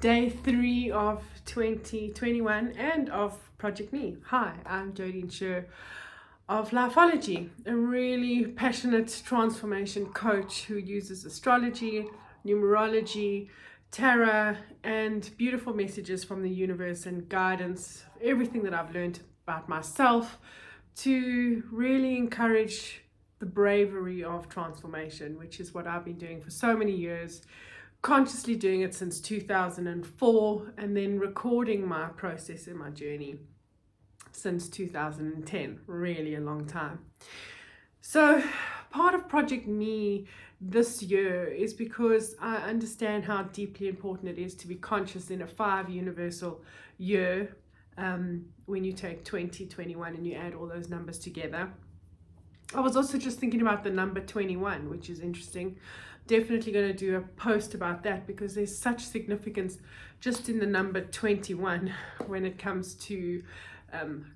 Day 3 of 2021 and of Project Me. Hi, I'm Jodine Sher of Lifeology, a really passionate transformation coach who uses astrology, numerology, tarot, and beautiful messages from the universe and guidance, everything that I've learned about myself to really encourage the bravery of transformation, which is what I've been doing for so many years, consciously doing it since 2004, and then recording my process and my journey since 2010, really a long time. So part of Project Me this year is because I understand how deeply important it is to be conscious in a 5 universal year, when you take 2021 and you add all those numbers together. I was also just thinking about the number 21, which is interesting. Definitely going to do a post about that because there's such significance just in the number 21 when it comes to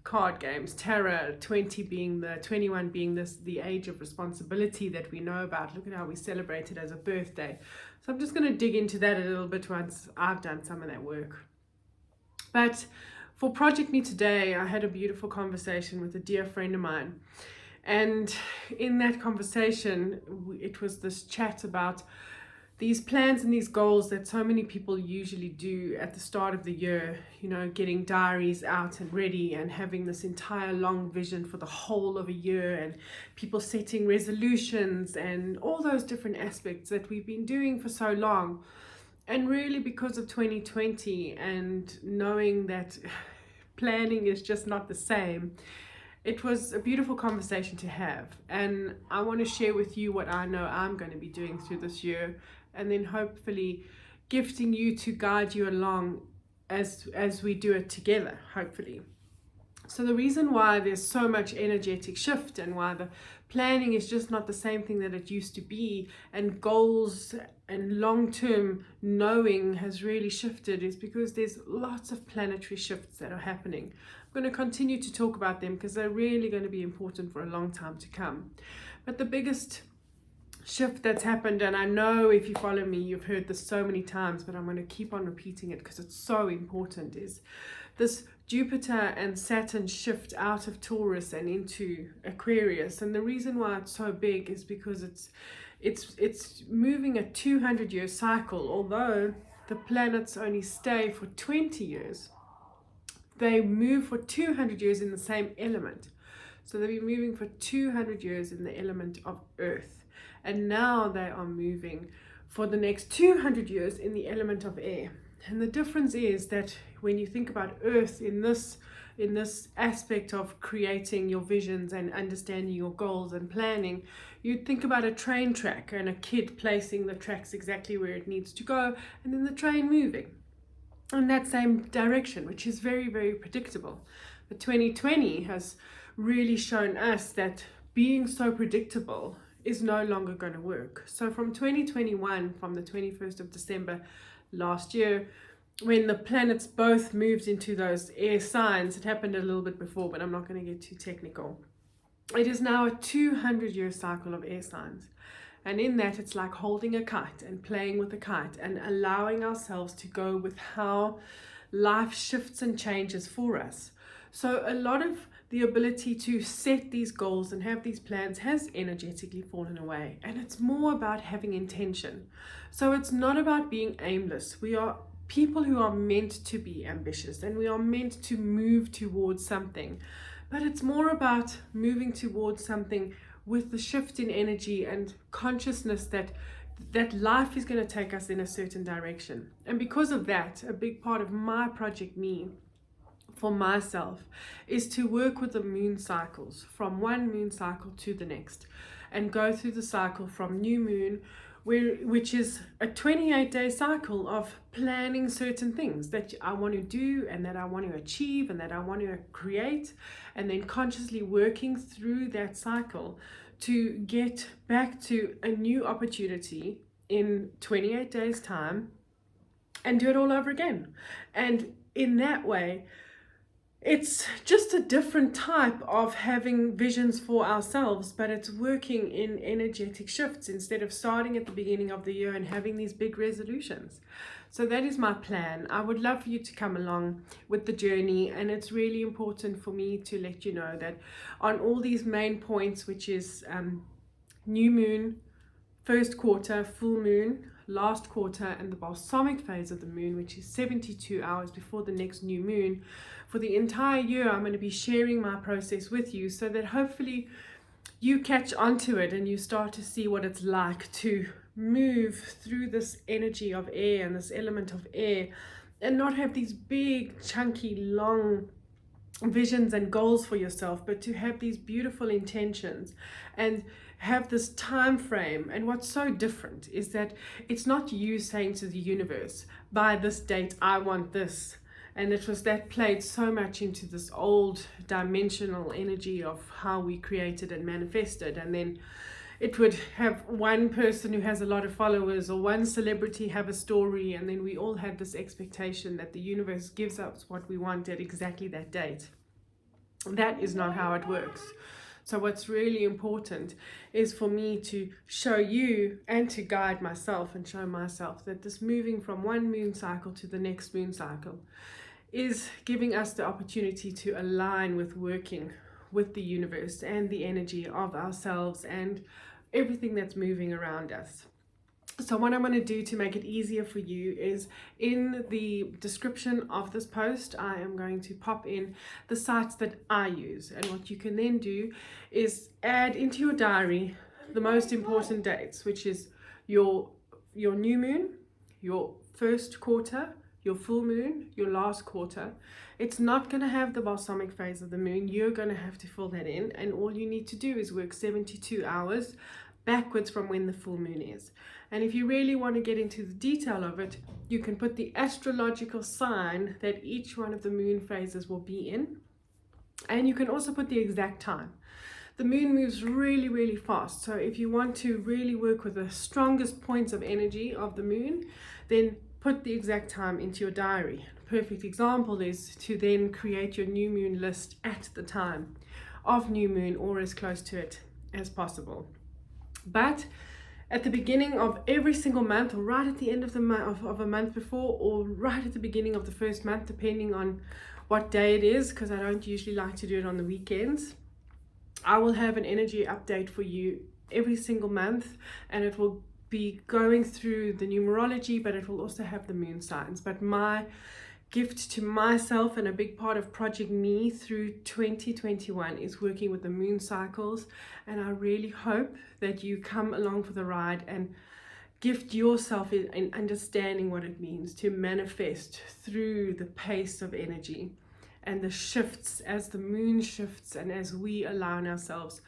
card games. Tarot, 21 being the age of responsibility that we know about. Look at how we celebrate it as a birthday. So I'm just going to dig into that a little bit once I've done some of that work. But for Project Me today, I had a beautiful conversation with a dear friend of mine. And in that conversation, it was this chat about these plans and these goals that so many people usually do at the start of the year, getting diaries out and ready and having this entire long vision for the whole of a year, and people setting resolutions and all those different aspects that we've been doing for so long. And really, because of 2020 and knowing that planning is just not the same, it was a beautiful conversation to have. And I want to share with you what I know I'm going to be doing through this year, and then hopefully gifting you to guide you along as we do it together, hopefully. So the reason why there's so much energetic shift and why the planning is just not the same thing that it used to be, and goals and long-term knowing has really shifted, is because there's lots of planetary shifts that are happening. I'm going to continue to talk about them because they're really going to be important for a long time to come. But the biggest shift that's happened, and I know if you follow me, you've heard this so many times, but I'm going to keep on repeating it because it's so important, is this Jupiter and Saturn shift out of Taurus and into Aquarius. And the reason why it's so big is because it's moving a 200-year cycle. Although the planets only stay for 20 years, they move for 200 years in the same element. So they've been moving for 200 years in the element of Earth, and now they are moving for the next 200 years in the element of air. And the difference is that when you think about Earth in this aspect of creating your visions and understanding your goals and planning, you'd think about a train track and a kid placing the tracks exactly where it needs to go, and then the train moving in that same direction, which is very, very predictable. But 2020 has really shown us that being so predictable is no longer going to work. So from 2021, from the 21st of December last year, when the planets both moved into those air signs, it happened a little bit before, but I'm not going to get too technical. It is now a 200-year cycle of air signs. And in that, it's like holding a kite and playing with a kite and allowing ourselves to go with how life shifts and changes for us. So a lot of the ability to set these goals and have these plans has energetically fallen away. And it's more about having intention. So it's not about being aimless. We are people who are meant to be ambitious, and we are meant to move towards something. But it's more about moving towards something with the shift in energy and consciousness that life is going to take us in a certain direction. And because of that, a big part of my Project Me for myself is to work with the moon cycles, from one moon cycle to the next, and go through the cycle from new moon, which is a 28-day cycle of planning certain things that I want to do and that I want to achieve and that I want to create, and then consciously working through that cycle to get back to a new opportunity in 28 days time and do it all over again. And in that way, it's just a different type of having visions for ourselves, but it's working in energetic shifts instead of starting at the beginning of the year and having these big resolutions. So that is my plan. I would love for you to come along with the journey, and it's really important for me to let you know that on all these main points, which is new moon, first quarter, full moon, last quarter, and the balsamic phase of the moon, which is 72 hours before the next new moon. For the entire year, I'm going to be sharing my process with you so that hopefully you catch onto it and you start to see what it's like to move through this energy of air and this element of air, and not have these big, chunky, long visions and goals for yourself, but to have these beautiful intentions and have this time frame. And what's so different is that it's not you saying to the universe, by this date I want this. And it was that played so much into this old dimensional energy of how we created and manifested. And then it would have one person who has a lot of followers or one celebrity have a story, and then we all had this expectation that the universe gives us what we want at exactly that date. That is not how it works. So what's really important is for me to show you and to guide myself and show myself that this moving from one moon cycle to the next moon cycle is giving us the opportunity to align with working with the universe and the energy of ourselves and everything that's moving around us. So what I'm going to do to make it easier for you is in the description of this post, I am going to pop in the sites that I use. And what you can then do is add into your diary the most important dates, which is your new moon, your first quarter, your full moon, your last quarter. It's not going to have the balsamic phase of the moon. You're going to have to fill that in. And all you need to do is work 72 hours backwards from when the full moon is. And if you really want to get into the detail of it, you can put the astrological sign that each one of the moon phases will be in. And you can also put the exact time. The moon moves really, really fast. So if you want to really work with the strongest points of energy of the moon, then put the exact time into your diary. A perfect example is to then create your new moon list at the time of new moon or as close to it as possible. But at the beginning of every single month, or right at the end of the of a month before, or right at the beginning of the first month, depending on what day it is, because I don't usually like to do it on the weekends, I will have an energy update for you every single month, and it will be going through the numerology, but it will also have the moon signs. But my gift to myself and a big part of Project Me through 2021 is working with the moon cycles, and I really hope that you come along for the ride and gift yourself in understanding what it means to manifest through the pace of energy and the shifts as the moon shifts and as we align ourselves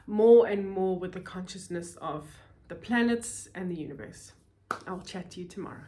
more and more with the consciousness of the planets and the universe. I'll chat to you tomorrow.